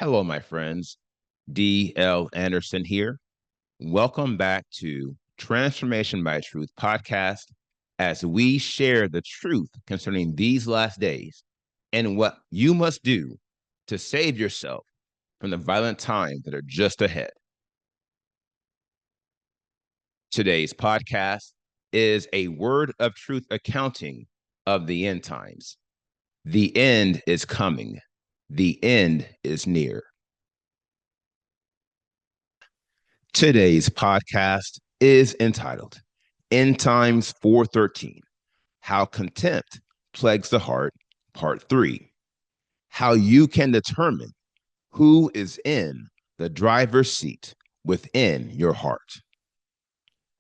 Hello, my friends. D.L. Anderson here. Welcome back to Transformation by Truth podcast as we share the truth concerning these last days and what you must do to save yourself from the violent times that are just ahead. Today's podcast is a word of truth accounting of the end times. The end is coming. The end is near. Today's podcast is entitled End Times 413, How Contempt Plagues the Heart, Part 3. How you can determine who is in the driver's seat within your heart.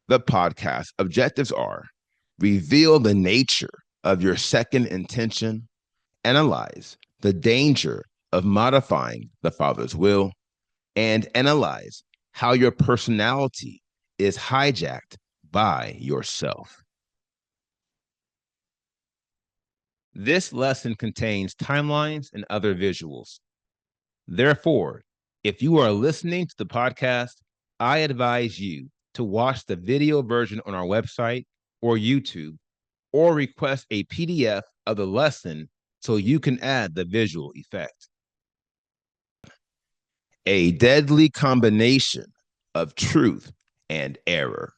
The podcast objectives are: reveal the nature of your second intention, analyze the danger of modifying the Father's will, and analyze how your personality is hijacked by yourself. This lesson contains timelines and other visuals. Therefore, if you are listening to the podcast, I advise you to watch the video version on our website or YouTube, or request a PDF of the lesson so you can add the visual effect. A deadly combination of truth and error.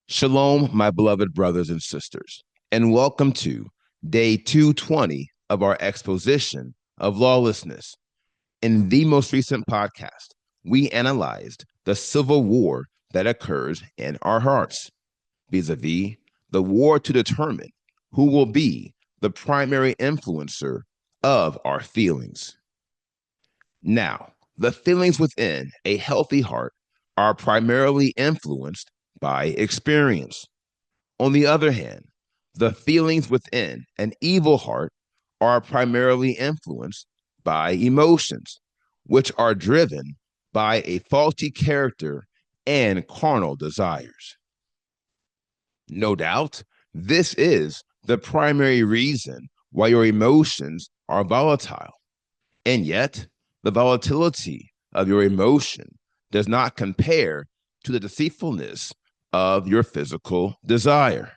Shalom, my beloved brothers and sisters, and welcome to day 220 of our exposition of lawlessness. In the most recent podcast, we analyzed the civil war that occurs in our hearts, vis-a-vis the war to determine who will be the primary influencer of our feelings. Now, the feelings within a healthy heart are primarily influenced by experience. On the other hand, the feelings within an evil heart are primarily influenced by emotions, which are driven by a faulty character and carnal desires. No doubt, this is the primary reason why your emotions are volatile. And yet, the volatility of your emotion does not compare to the deceitfulness of your physical desire.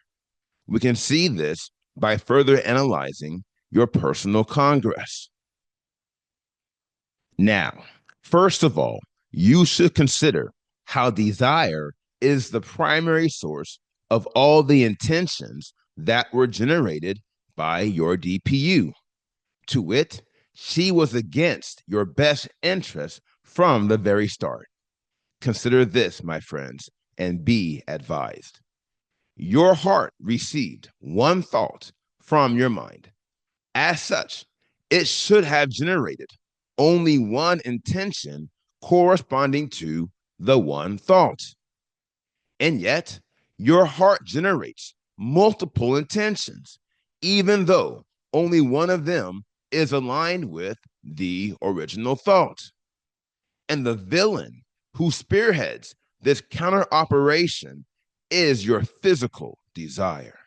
We can see this by further analyzing your personal congress. Now, first of all, you should consider how desire is the primary source of all the intentions that were generated by your DPU. To wit, she was against your best interest from the very start. Consider this, my friends, and be advised. Your heart received one thought from your mind. As such, it should have generated only one intention corresponding to the one thought. And yet, your heart generates multiple intentions, even though only one of them is aligned with the original thought. And the villain who spearheads this counter operation is your physical desire.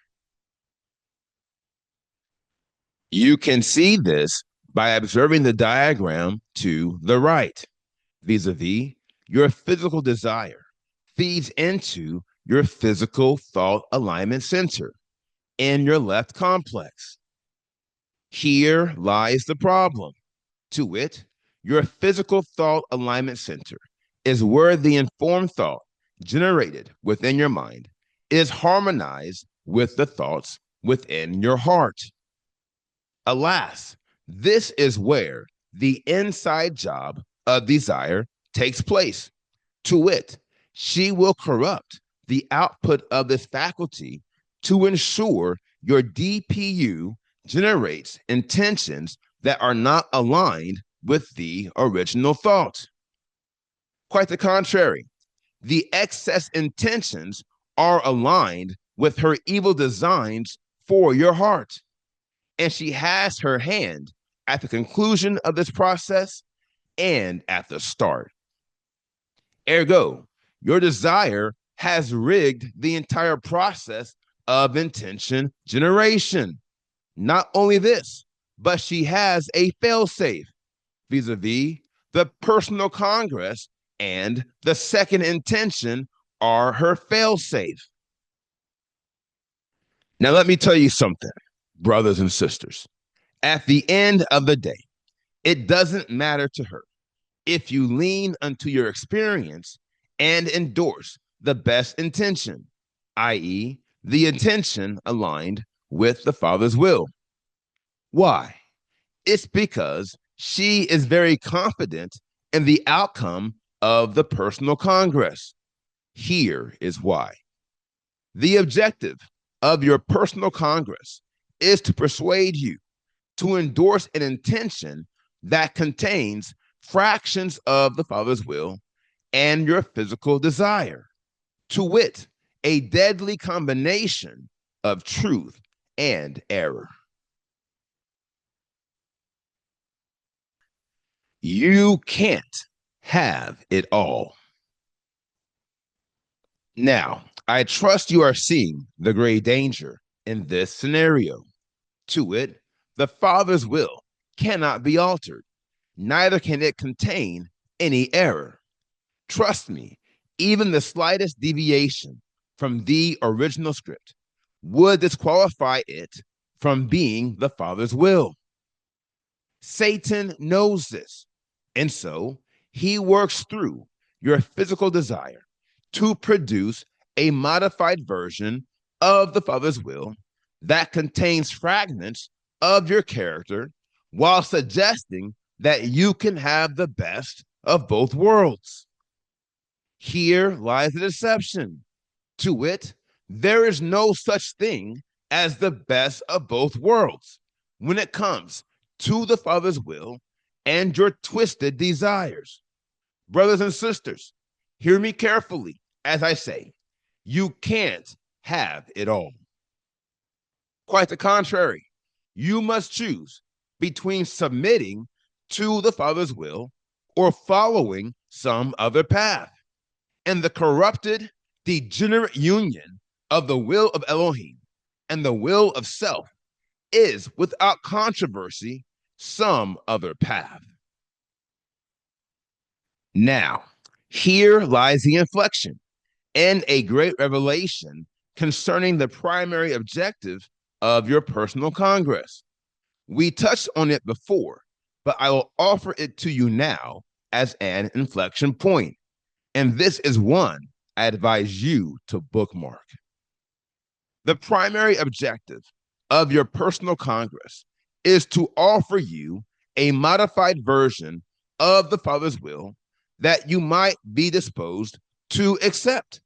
You can see this by observing the diagram to the right, vis-a-vis your physical desire feeds into your physical thought alignment center in your left complex. Here lies the problem. To wit, your physical thought alignment center is where the informed thought generated within your mind is harmonized with the thoughts within your heart. Alas, this is where the inside job of desire takes place. To wit, she will corrupt the output of this faculty to ensure your DPU generates intentions that are not aligned with the original thought. Quite the contrary, the excess intentions are aligned with her evil designs for your heart. And she has her hand at the conclusion of this process and at the start. Ergo, your desire has rigged the entire process of intention generation. Not only this, but she has a failsafe, vis-a-vis the personal congress and the second intention are her failsafe. Now, let me tell you something, brothers and sisters. At the end of the day, it doesn't matter to her if you lean unto your experience and endorse the best intention, i.e., the intention aligned with the Father's will. Why? It's because she is very confident in the outcome of the personal congress. Here is why. The objective of your personal congress is to persuade you to endorse an intention that contains fractions of the Father's will and your physical desire, to wit, a deadly combination of truth and error. You can't have it all. Now, I trust you are seeing the great danger in this scenario. To wit, the Father's will cannot be altered, neither can it contain any error. Trust me, even the slightest deviation from the original script would disqualify it from being the Father's will. Satan knows this, and so he works through your physical desire to produce a modified version of the Father's will that contains fragments of your character while suggesting that you can have the best of both worlds. Here lies the deception. To wit, there is no such thing as the best of both worlds when it comes to the Father's will and your twisted desires. Brothers and sisters, hear me carefully as I say, you can't have it all. Quite the contrary, you must choose between submitting to the Father's will or following some other path. And the corrupted, degenerate union of the will of Elohim and the will of self is, without controversy, some other path. Now, here lies the inflection and a great revelation concerning the primary objective of your personal congress. We touched on it before, but I will offer it to you now as an inflection point. And this is one I advise you to bookmark. The primary objective of your personal congress is to offer you a modified version of the Father's will that you might be disposed to accept,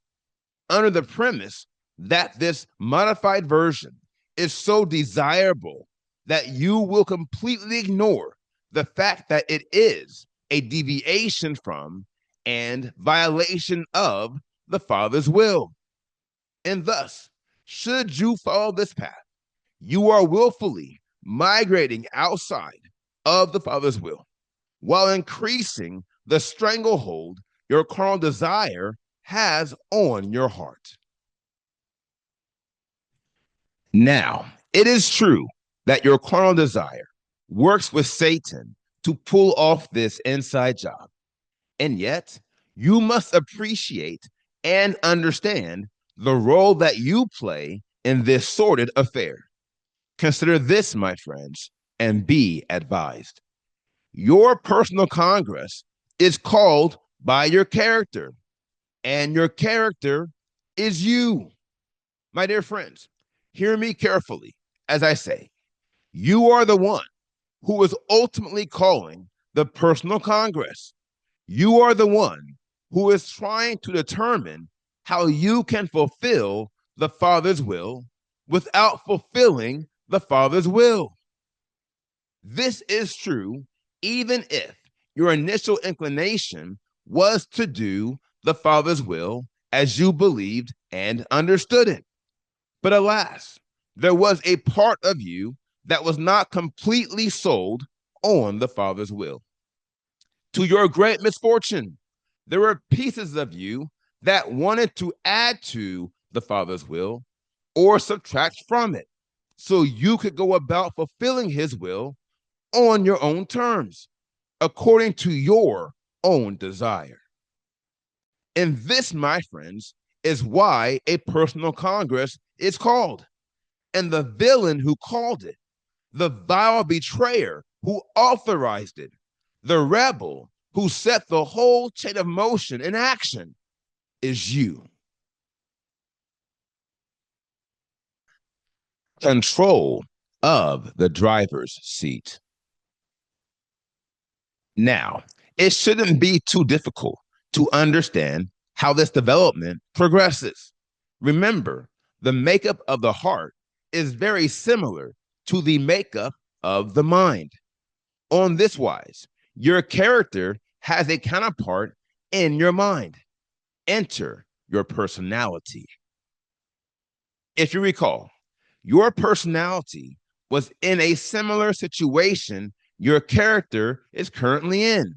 under the premise that this modified version is so desirable that you will completely ignore the fact that it is a deviation from and violation of the Father's will. And thus, should you follow this path, you are willfully migrating outside of the Father's will while increasing the stranglehold your carnal desire has on your heart. Now, it is true that your carnal desire works with Satan to pull off this inside job. And yet, you must appreciate and understand the role that you play in this sordid affair. Consider this, my friends, and be advised. Your personal congress is called by your character, and your character is you. My dear friends, hear me carefully as I say, you are the one who is ultimately calling the personal congress. You are the one who is trying to determine how you can fulfill the Father's will without fulfilling the Father's will. This is true even if your initial inclination was to do the Father's will as you believed and understood it. But alas, there was a part of you that was not completely sold on the Father's will. To your great misfortune, there were pieces of you that wanted to add to the Father's will or subtract from it so you could go about fulfilling his will on your own terms. according to your own desire. And this, my friends, is why a personal congress is called. And the villain who called it, the vile betrayer who authorized it, the rebel who set the whole chain of motion in action is you. Control of the driver's seat. Now, it shouldn't be too difficult to understand how this development progresses. Remember, the makeup of the heart is very similar to the makeup of the mind. On this wise, your character has a counterpart in your mind. Enter your personality. If you recall, your personality was in a similar situation your character is currently in.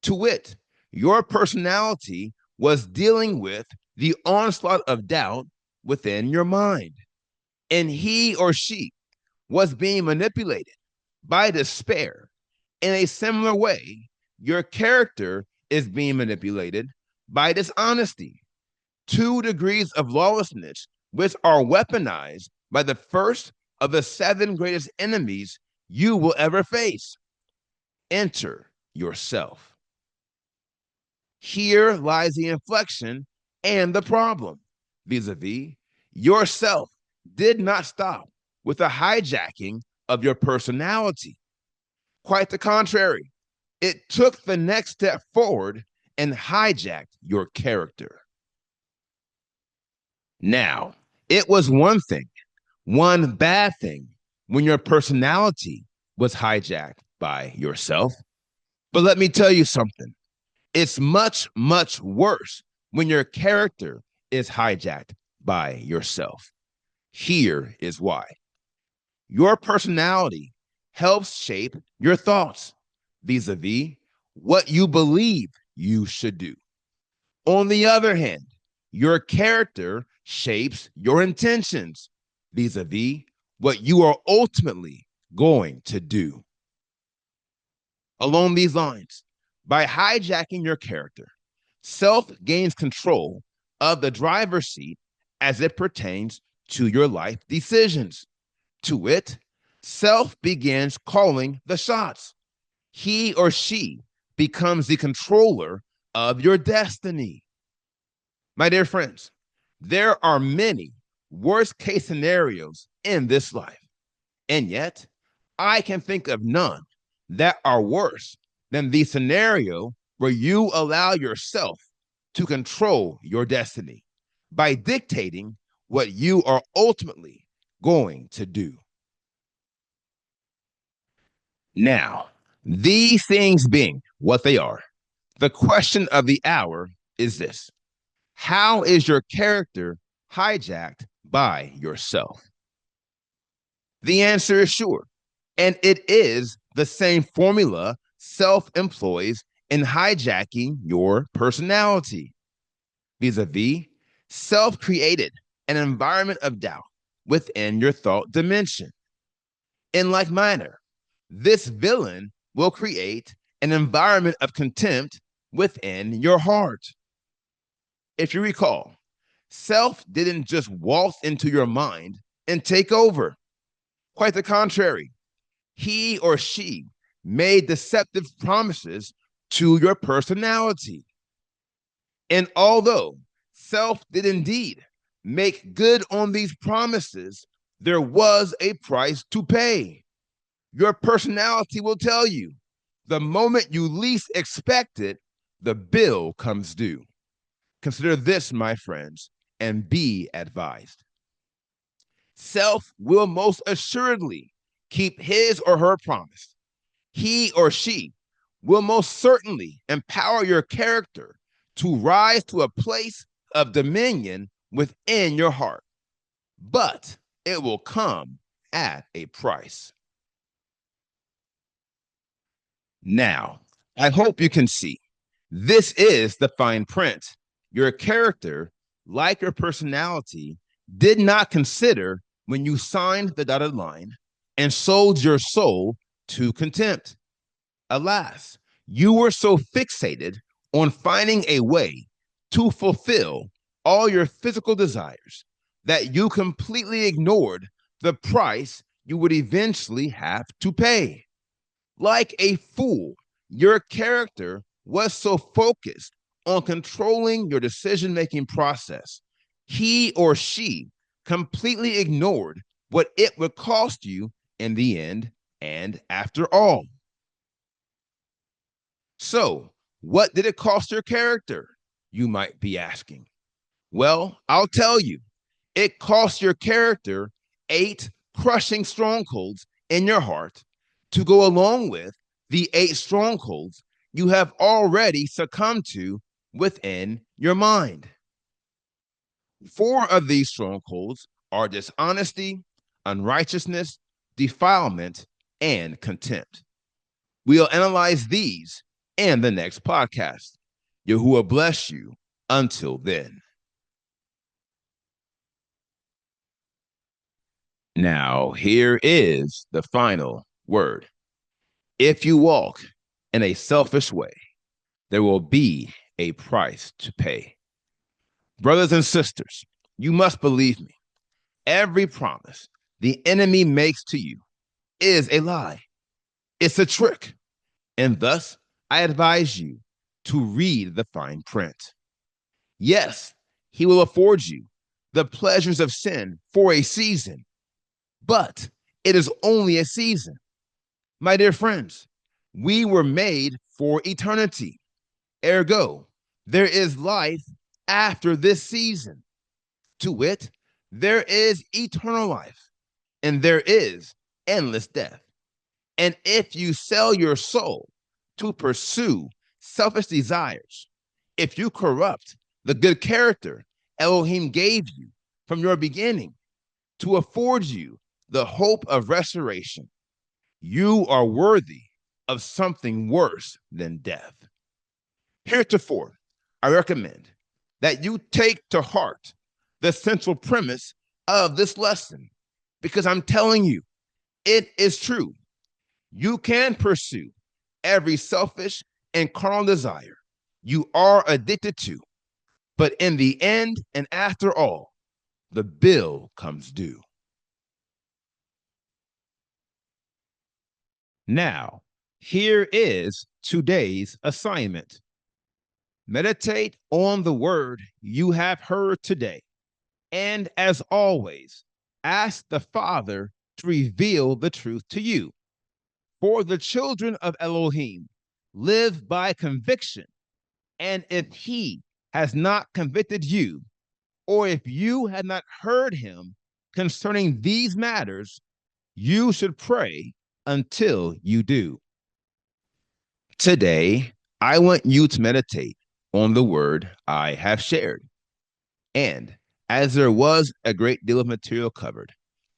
To wit, your personality was dealing with the onslaught of doubt within your mind, and he or she was being manipulated by despair. In a similar way, your character is being manipulated by dishonesty. 2 degrees of lawlessness, which are weaponized by the first of the 7 greatest enemies you will ever face. Enter yourself. Here lies the inflection and the problem. Vis-a-vis, yourself did not stop with the hijacking of your personality. Quite the contrary, it took the next step forward and hijacked your character. Now, it was one thing, one bad thing, when your personality was hijacked by yourself. But let me tell you something. It's much, much worse when your character is hijacked by yourself. Here is why. Your personality helps shape your thoughts vis-a-vis what you believe you should do. On the other hand, your character shapes your intentions vis-a-vis what you are ultimately going to do. Along these lines, by hijacking your character, self gains control of the driver's seat as it pertains to your life decisions. To wit, self begins calling the shots. He or she becomes the controller of your destiny. My dear friends, there are many worst case scenarios in this life, and yet I can think of none that are worse than the scenario where you allow yourself to control your destiny by dictating what you are ultimately going to do. Now, these things being what they are, the question of the hour is this: how is your character hijacked by yourself? The answer is sure, and it is the same formula self employs in hijacking your personality. Vis-a-vis, self created an environment of doubt within your thought dimension. In like manner, this villain will create an environment of contempt within your heart. If you recall, self didn't just waltz into your mind and take over. Quite the contrary, he or she made deceptive promises to your personality. And although self did indeed make good on these promises, there was a price to pay. Your personality will tell you the moment you least expect it, the bill comes due. Consider this, my friends, and be advised. Self will most assuredly keep his or her promise. He or she will most certainly empower your character to rise to a place of dominion within your heart, but it will come at a price. Now, I hope you can see this is the fine print. Your character, like your personality, did not consider when you signed the dotted line and sold your soul to contempt. Alas, You were so fixated on finding a way to fulfill all your physical desires that you completely ignored the price you would eventually have to pay. Like a fool, your character was so focused on controlling your decision making process, he or she completely ignored what it would cost you in the end and after all. So, what did it cost your character? You might be asking. Well, I'll tell you. It costs your character 8 crushing strongholds in your heart to go along with the 8 strongholds you have already succumbed to within your mind. 4 of these strongholds are dishonesty, unrighteousness, defilement, and contempt. We'll analyze these in the next podcast. Yahuwah bless you until then. Now, here is the final word. If you walk in a selfish way, there will be a price to pay. Brothers and sisters, you must believe me. Every promise the enemy makes to you is a lie. It's a trick. And thus, I advise you to read the fine print. Yes, he will afford you the pleasures of sin for a season, but it is only a season. My dear friends, we were made for eternity. Ergo, there is life after this season. To wit, there is eternal life, and there is endless death. And if you sell your soul to pursue selfish desires, if you corrupt the good character Elohim gave you from your beginning to afford you the hope of restoration, you are worthy of something worse than death. Heretofore, I recommend that you take to heart the central premise of this lesson, because I'm telling you, it is true. You can pursue every selfish and carnal desire you are addicted to, but in the end and after all, the bill comes due. Now, here is today's assignment. Meditate on the word you have heard today. And as always, ask the Father to reveal the truth to you. For the children of Elohim live by conviction. And if he has not convicted you, or if you had not heard him concerning these matters, you should pray until you do. Today, I want you to meditate on the word I have shared. And as there was a great deal of material covered,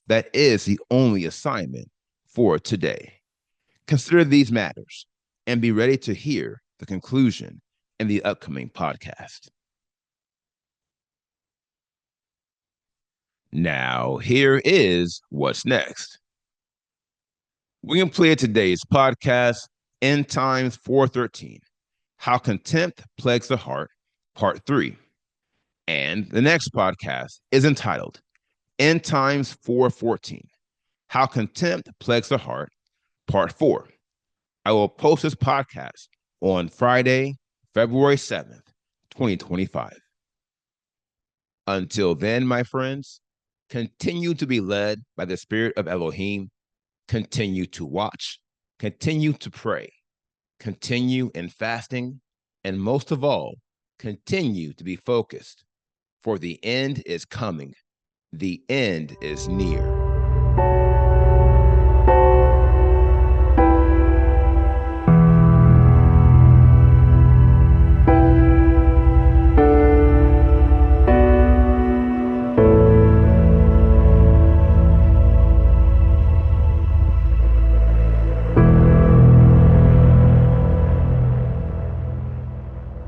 that is the only assignment for today. Consider these matters and be ready to hear the conclusion in the upcoming podcast. Now, here is what's next. We completed today's podcast, End Times 413, How Contempt Plagues the Heart, Part 3. And the next podcast is entitled End Times 414, How Contempt Plagues the Heart, Part 4. I will post this podcast on Friday, February 7th, 2025. Until then, my friends, continue to be led by the Spirit of Elohim. Continue to watch, continue to pray, continue in fasting, and most of all, continue to be focused, for the end is coming. The end is near.